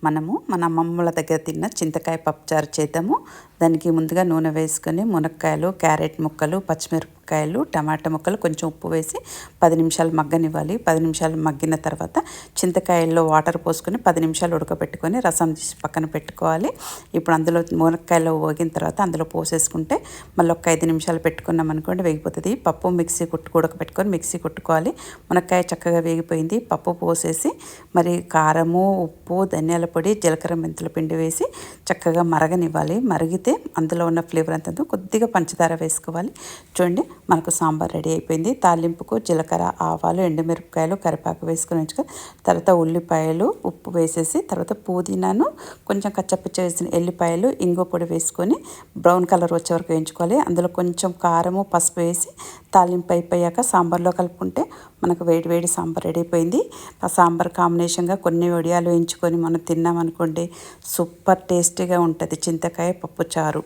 మనము మన అమ్మమ్మల దగ్గర తిన్న చింతకాయ పప్పుచారు చేద్దాము. దానికి ముందుగా నూనె వేసుకొని మునక్కాయలు, క్యారెట్ ముక్కలు, పచ్చిమిరపకాయలు, టమాటా ముక్కలు, కొంచెం ఉప్పు వేసి 10 నిమిషాలు మగ్గనివ్వాలి. 10 నిమిషాలు మగ్గిన తర్వాత చింతకాయల్లో వాటర్ పోసుకొని 10 నిమిషాలు ఉడకబెట్టుకొని రసం తీసి పక్కన పెట్టుకోవాలి. ఇప్పుడు అందులో మునక్కాయలు వేగిన తర్వాత అందులో పోసేసుకుంటే మళ్ళీ ఒక 5 నిమిషాలు పెట్టుకున్నాం అనుకోండి వేగిపోతుంది. పప్పు ఉడకబెట్టుకొని మిక్సీ కొట్టుకోవాలి. మునక్కాయ చక్కగా వేగిపోయింది. పప్పు పోసేసి మరి కారము, ఉప్పు, ధనియాల పొడి, జీలకర్ర, మెంతుల పిండి వేసి చక్కగా మరగనివ్వాలి. మరిగితే అందులో ఉన్న ఫ్లేవర్ అంతా కొద్దిగా పంచదార వేసుకోవాలి. చూడండి మనకు సాంబార్ రెడీ అయిపోయింది. తాలింపుకు జీలకర్ర, ఆవాలు, ఎండుమిరపకాయలు, కరివేపాకు వేసుకొని ఉంచుకొని తర్వాత ఉల్లిపాయలు, ఉప్పు వేసేసి తర్వాత పుదీనాను, కొంచెం కచ్చపచ్చ వేసిన ఎల్లిపాయలు, ఇంగువ పొడి వేసుకొని బ్రౌన్ కలర్ వచ్చే వరకు వేయించుకోవాలి. అందులో కొంచెం కారము, పసుపు వేసి తాలింపు అయిపోయాక సాంబార్లో కలుపుకుంటే మనకు వేడి వేడి సాంబార్ రెడీ అయిపోయింది. ఆ సాంబార్ కాంబినేషన్గా కొన్ని వడియాలు వేయించుకొని మనం తిన్నామనుకోండి సూపర్ టేస్టీగా ఉంటుంది చింతకాయ పప్పు చారు.